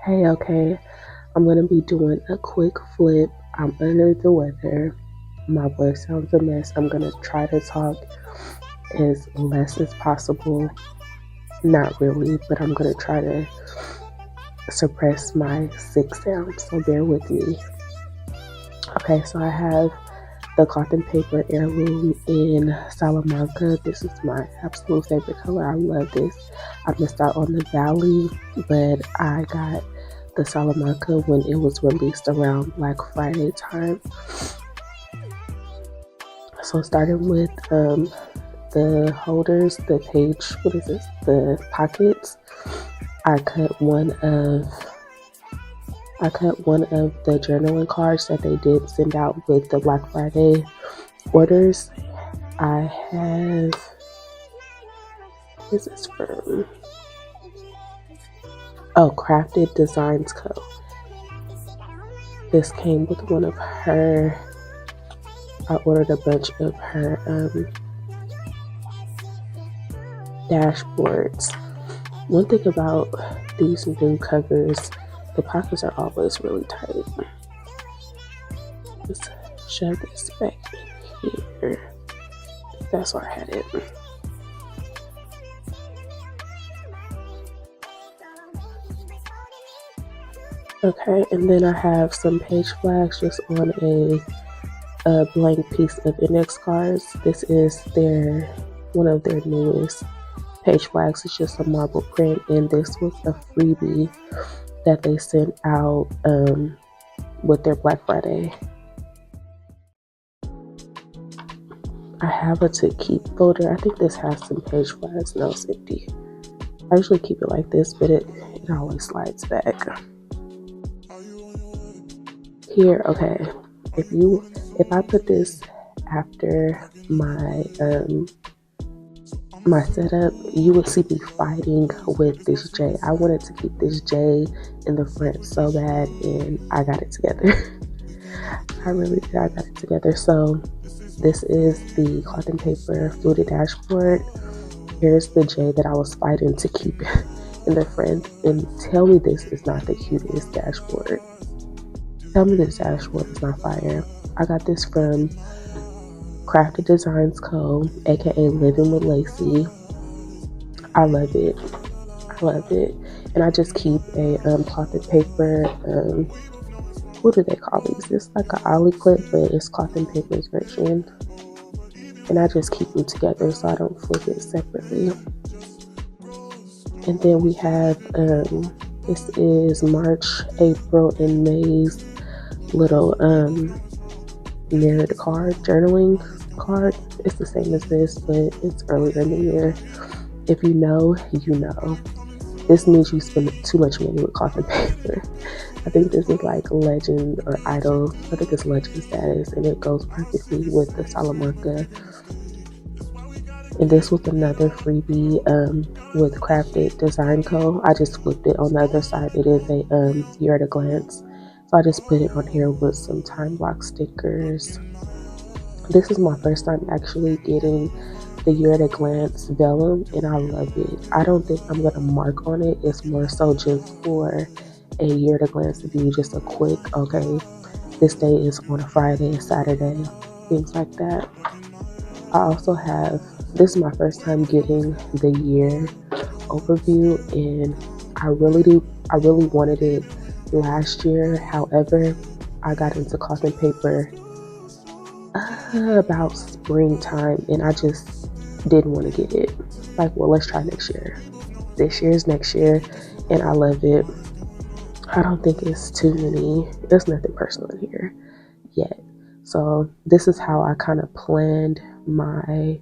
Hey, okay, I'm gonna be doing a quick flip. I'm under the weather. My voice sounds a mess. I'm gonna try to talk as less as possible. Not really, but I'm gonna try to suppress my sick sound, so bear with me. Okay, so I have the cloth and paper heirloom in Salamanca. This is my absolute favorite color. I love this. I missed out on the Valley, but I got the Salamanca when it was released around Black Friday time. So starting with the holders, the page, what is this? The pockets. I cut one of the journaling cards that they did send out with the Black Friday orders. I have, this is from, Crafted Designs Co. This came with one of her, I ordered a bunch of her dashboards. One thing about these new covers, the pockets are always really tight. Let's shove this back in here. That's where I had it. Okay, and then I have some page flags just on a blank piece of index cards. This is one of their newest page flags. It's just a marble print, and this was a freebie that they sent out with their Black Friday. I have a to keep folder. I think this has some page flags. No, it's empty. I usually keep it like this, but it always slides back. Here, okay. If I put this after my my setup, you would see me fighting with this J. I wanted to keep this J in the front so bad, and I got it together. I really did. I got it together. So this is the cloth and paper fluted dashboard. Here's the J that I was fighting to keep in the front. And tell me this is not the cutest dashboard. Tell me this dashboard is not fire. I got this from Crafted Designs Co., aka Living with Lacey. I love it. I love it. And I just keep a cloth and paper. What do they call these? It's like an ollie clip, but it's cloth and paper's version. And I just keep them together so I don't flip it separately. And then we have this is March, April, and May's little mirrored journaling card. It's the same as this, but it's earlier in the year. If you know, you know. This means you spend too much money with cloth and paper. I think this is like legend or idol. I think it's legend status, and it goes perfectly with the Salamanca. And this was another freebie with Crafted Design Co. I just flipped it on the other side. It is a year at a glance. So I just put it on here with some time block stickers. This is my first time actually getting the year at a glance vellum, and I love it. I don't think I'm gonna mark on it. It's more so just for a year at a glance to be just a quick, okay, this day is on a Friday, Saturday, things like that. I also have, this is my first time getting the year overview, and I really wanted it last year. However, I got into cloth and paper about springtime, and I just didn't want to get it. Like, well, let's try next year. This year's next year, and I love it. I don't think it's too many. There's nothing personal in here yet. So this is how I kind of planned my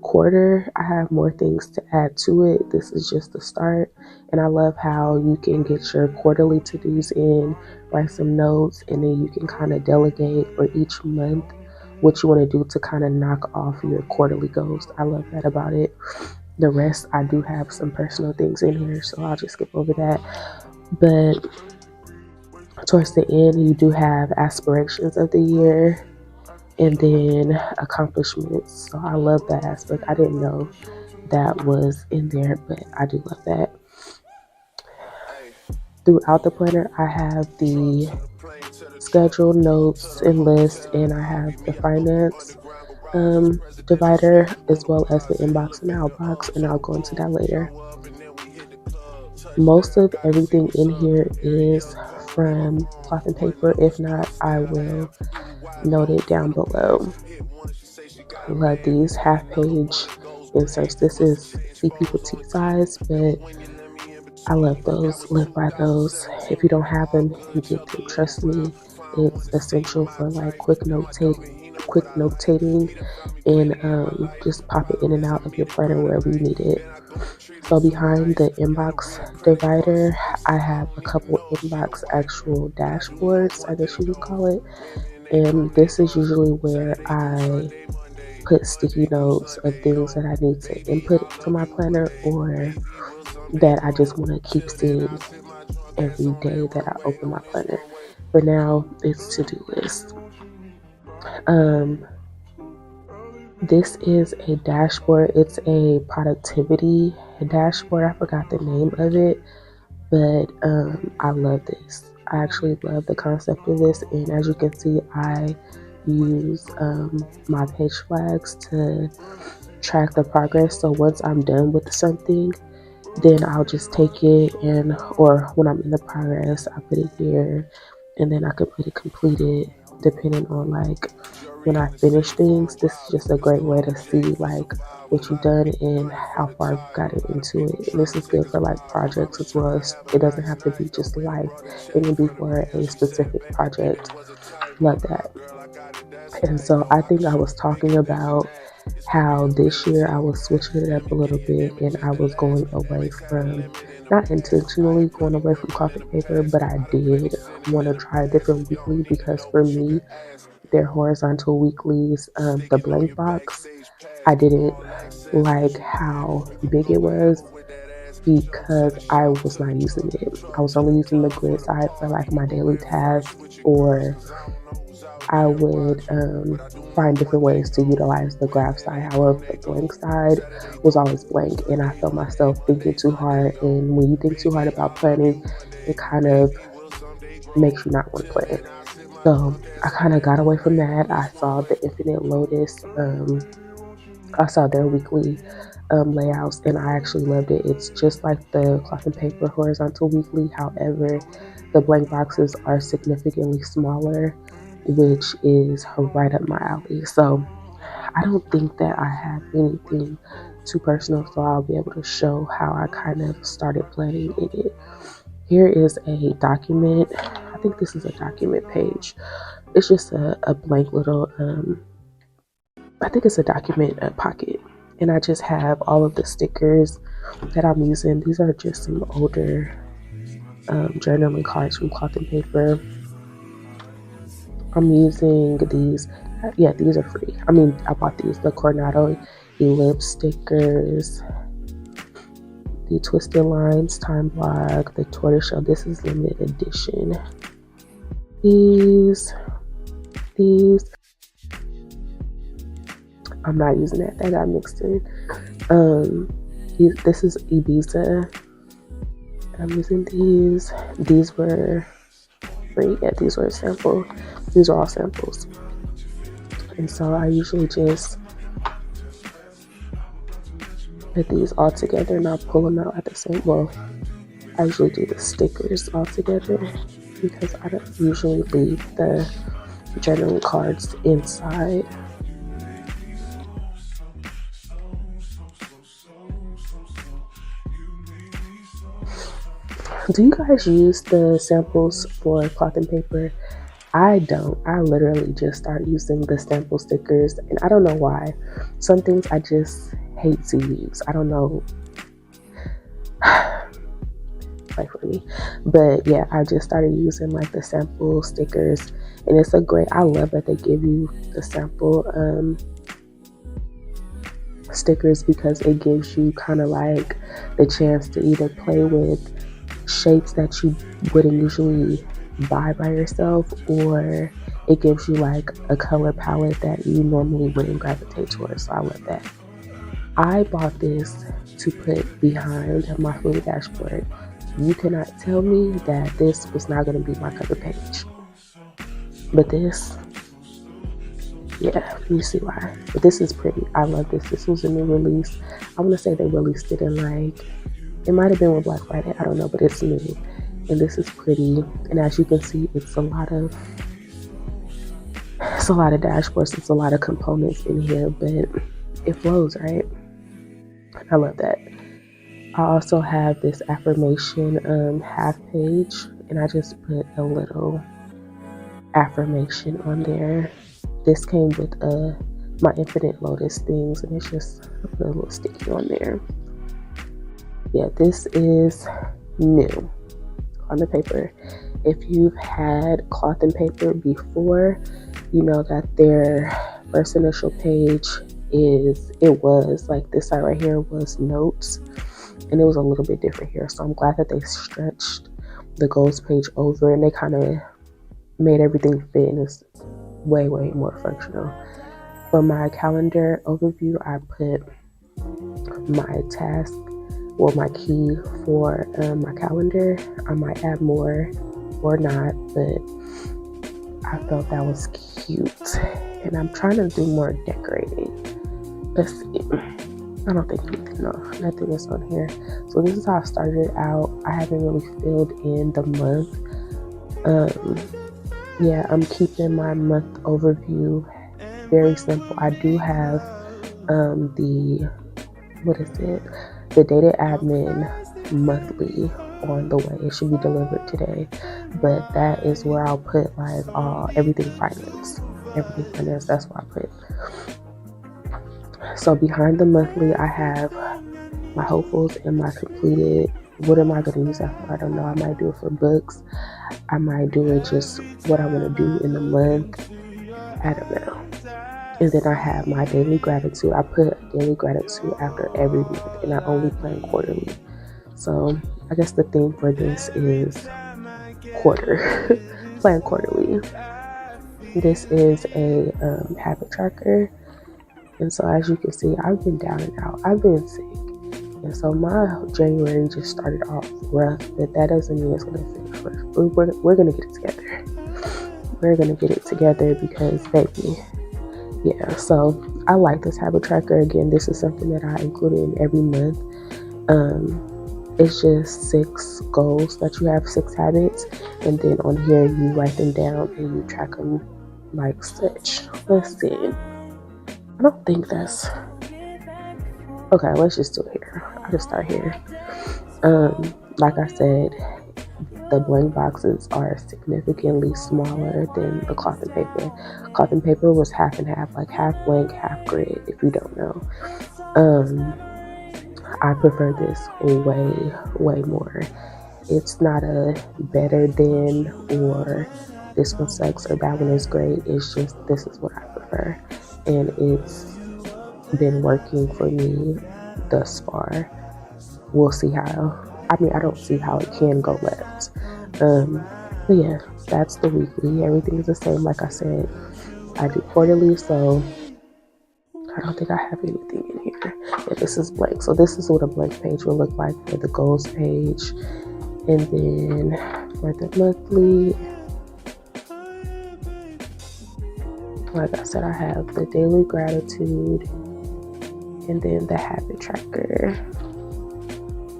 quarter. I have more things to add to it. This is just the start. And I love how you can get your quarterly to-dos in, write some notes, and then you can kind of delegate for each month what you want to do to kind of knock off your quarterly goals. I love that about it. The rest, I do have some personal things in here, so I'll just skip over that. But towards the end, you do have aspirations of the year and then accomplishments. So I love that aspect. I didn't know that was in there, but I do love that. throughout the planner, I have the schedule, notes, and lists, and I have the finance divider as well as the inbox and outbox, and I'll go into that later. Most of everything in here is from cloth and paper. If not, I will note it down below. I love these half page inserts. This is CP petite size, but I love those, live by those. If you don't have them, get them. Trust me, it's essential for like quick notating, and just pop it in and out of your planner wherever you need it. So behind the inbox divider, I have a couple inbox actual dashboards, I guess you would call it. And this is usually where I put sticky notes of things that I need to input to my planner or that I just want to keep seeing every day that I open my planner. For now, it's to-do list. This is a dashboard. It's a productivity dashboard. I forgot the name of it, but I love this. I actually love the concept of this, and as you can see, I use my page flags to track the progress. So once I'm done with something, then I'll just take it and, or when I'm in the progress, I put it here, and then I could put it completed depending on like when I finish things. This is just a great way to see like what you've done and how far you got it into it. And this is good for like projects as well. It doesn't have to be just life. It can be for a specific project. Love that. And so I think I was talking about how this year I was switching it up a little bit and I was going away from, not intentionally going away from cloth and paper, but I did want to try a different weekly because for me, they're horizontal weeklies. The blank box, I didn't like how big it was because I was not using it. I was only using the grid side for like my daily tasks, or I would find different ways to utilize the graph side. However, the blank side was always blank, and I felt myself thinking too hard. And when you think too hard about planning, it kind of makes you not want to plan. So I kind of got away from that. I saw the Infinite Lotus. I saw their weekly layouts, and I actually loved it. It's just like the cloth and paper horizontal weekly. However, the blank boxes are significantly smaller, which is right up my alley. So I don't think that I have anything too personal, so I'll be able to show how I kind of started planning in it. Here is a document. I think this is a document page. It's just a blank little, I think it's a document pocket. And I just have all of the stickers that I'm using. These are just some older journaling cards from cloth and paper. I'm using these. Yeah, these are free. I mean, I bought these. The Coronado Ellipse stickers, the Twisted Lines Time Block, the Tortoiseshell. This is limited edition. These. I'm not using that. That got mixed in. This is Ibiza. I'm using these. These were free. Yeah, these were a sample. These are all samples. And so I usually just put these all together and I'll pull them out at the same. Well, I usually do the stickers all together because I don't usually leave the journaling cards inside. Do you guys use the samples for cloth and paper? I don't. I literally just start using the sample stickers, and I don't know why. Some things I just hate to use. I don't know. Like for me, but yeah, I just started using like the sample stickers, and it's a great. I love that they give you the sample stickers because it gives you kind of like the chance to either play with shapes that you wouldn't usually buy by yourself, or it gives you like a color palette that you normally wouldn't gravitate towards. So I love that. I bought this to put behind my food dashboard. You cannot tell me that this was not going to be my cover page. But this, yeah, you see why. But this is pretty. I love this. This was a new release. I want to say they released it in like, it might have been with Black Friday. I don't know, but it's new. And this is pretty. And as you can see, it's a lot of dashboards. It's a lot of components in here, but it flows, right? I love that. I also have this affirmation half page, and I just put a little affirmation on there. This came with my Infinite Lotus things, and it's just a little sticky on there. Yeah, this is new on the paper. If you've had cloth and paper before, you know that their first initial page was like this side right here was notes, and it was a little bit different here. So I'm glad that they stretched the goals page over and they kind of made everything fit, and it's way more functional. For my calendar overview, I put my task, well, my key for my calendar. I might add more or not, but I felt that was cute, and I'm trying to do more decorating. Let's see. I don't think nothing is on here. So this is how I started out. I haven't really filled in the month. Yeah, I'm keeping my month overview very simple. I do have the data admin monthly on the way. It should be delivered today, but that is where I'll put like everything finance. That's what I put. So behind the monthly, I have my hopefuls and my completed. What am I going to use that for? I don't know. I might do it for books. I might do it just what I want to do in the month. I don't know. And then I have my daily gratitude. I put daily gratitude after every month, and I only plan quarterly. So I guess the theme for this is quarter. Plan quarterly. This is a habit tracker. And so as you can see, I've been down and out. I've been sick. And so my January just started off rough, but that doesn't mean it's going to finish rough. We're going to get it together. We're going to get it together because, baby, yeah. So I like this habit tracker. Again, this is something that I include in every month. It's just 6 goals that you have, 6 habits. And then on here, you write them down and you track them like such. Let's see. I don't think that's... Okay, let's just do it here. I'll just start here. Like I said, the blank boxes are significantly smaller than the cloth and paper. Cloth and paper was half and half, like half blank, half grid, if you don't know. I prefer this way more. It's not a better than or this one sucks or that one is great. It's just this is what I prefer. And it's been working for me thus far. We'll see how. I don't see how it can go left. But yeah, that's the weekly. Everything is the same. Like I said, I do quarterly, so I don't think I have anything in here. Yeah, this is blank. So this is what a blank page will look like for the goals page. And then for the monthly, like I said, I have the daily gratitude and then the habit tracker.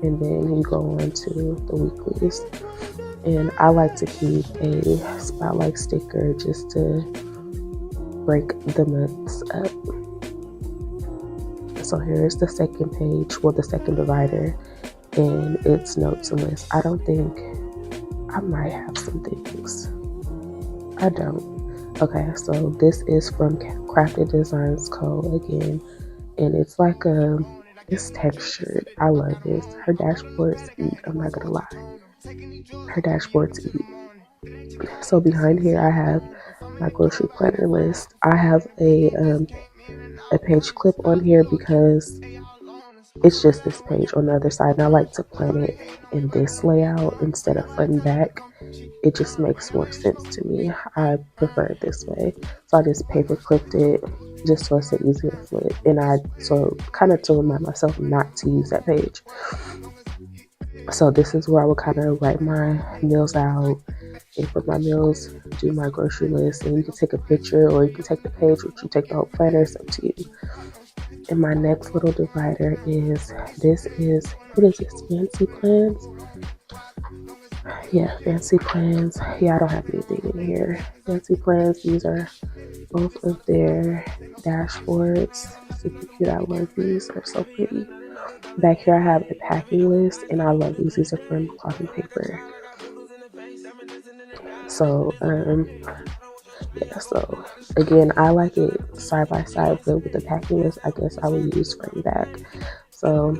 And then you go on to the weeklies. And I like to keep a spotlight sticker just to break the months up. So here's the second page, well, the second divider, and it's notes and lists. I don't think I might have some things. I don't. Okay, so this is from Crafted Designs Co. again, and it's like it's textured. I love this. Her dashboards eat. I'm not gonna lie. Her dashboards eat. So behind here, I have my grocery planner list. I have a page clip on here because it's just this page on the other side, and I like to plan it in this layout instead of front and back. It just makes more sense to me. I prefer it this way. So I just paper clipped it just so it's an easier flip, and I kind of to remind myself not to use that page. So this is where I would kind of write my meals out and for my meals, do my grocery list. And you can take a picture or you can take the page, which you take the whole planner, it's up to you. And my next little divider is, what is this, fancy plans? Yeah, fancy plans. Yeah, I don't have anything in here. Fancy plans, these are both of their dashboards. Super cute, I love these, they're so pretty. Back here I have a packing list, and I love these. These are from cloth and paper. So, yeah, so again, I like it side by side, but with the packing list, I guess I would use front and back. So,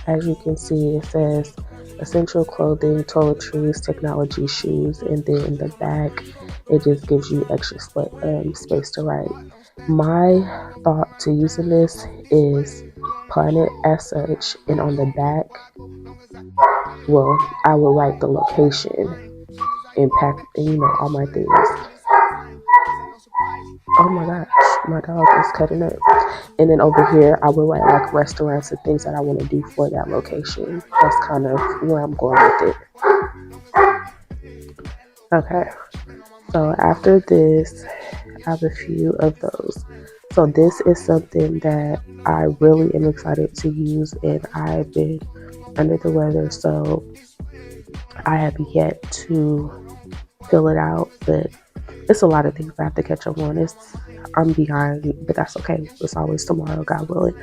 as you can see, it says essential clothing, toiletries, technology, shoes, and then in the back, it just gives you extra space to write. My thought to using this is plan it as such, and on the back, well, I will write the location and pack, and all my things. Oh my gosh, my dog is cutting up. And then over here, I will write like restaurants and things that I want to do for that location. That's kind of where I'm going with it. Okay, so after this, I have a few of those. So this is something that I really am excited to use, and I've been under the weather, so I have yet to fill it out, but it's a lot of things I have to catch up on. I'm behind, but that's okay. It's always tomorrow, God willing.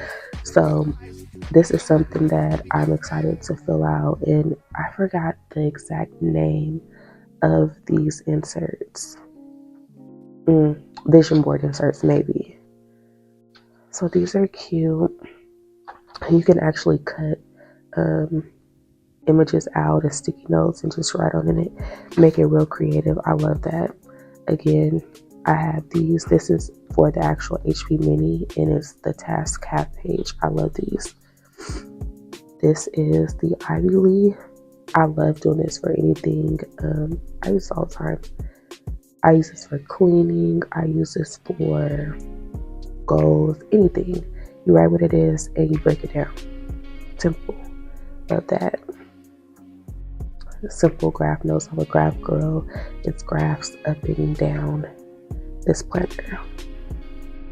So this is something that I'm excited to fill out, and I forgot the exact name of these inserts. Vision board inserts, maybe. So these are cute. You can actually cut images out as sticky notes and just write on it. Make it real creative. I love that. Again, I have these. This is for the actual HP Mini, and it's the task half page. I love these. This is the Ivy Lee. I love doing this for anything. I use it all the time. I use this for cleaning. I use this for goals, anything. You write what it is and you break it down. Simple. Love that. Simple graph notes. I'm a graph girl. It's graphs up and down this planner.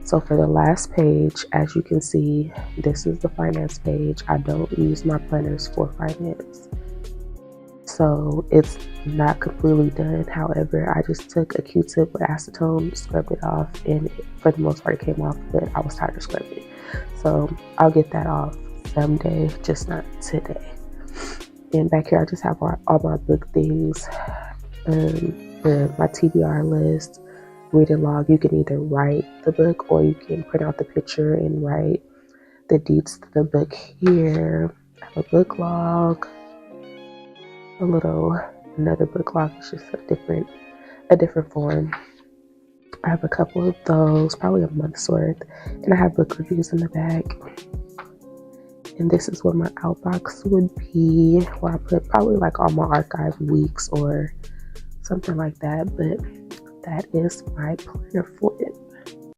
So for the last page, as you can see, this is the finance page. I don't use my planners for finance, so it's not completely done. However, I just took a Q-tip with acetone, scrubbed it off, and for the most part it came off, but I was tired of scrubbing it. So I'll get that off someday, just not today. And back here I just have all my book things, my TBR list, reading log. You can either write the book or you can print out the picture and write the deets to the book here. I have a book log, another book log. It's just a different form. I have a couple of those, probably a month's worth, and I have book reviews in the back. And this is what my outbox would be, where I put probably like all my archive weeks or something like that. But that is my planner for it.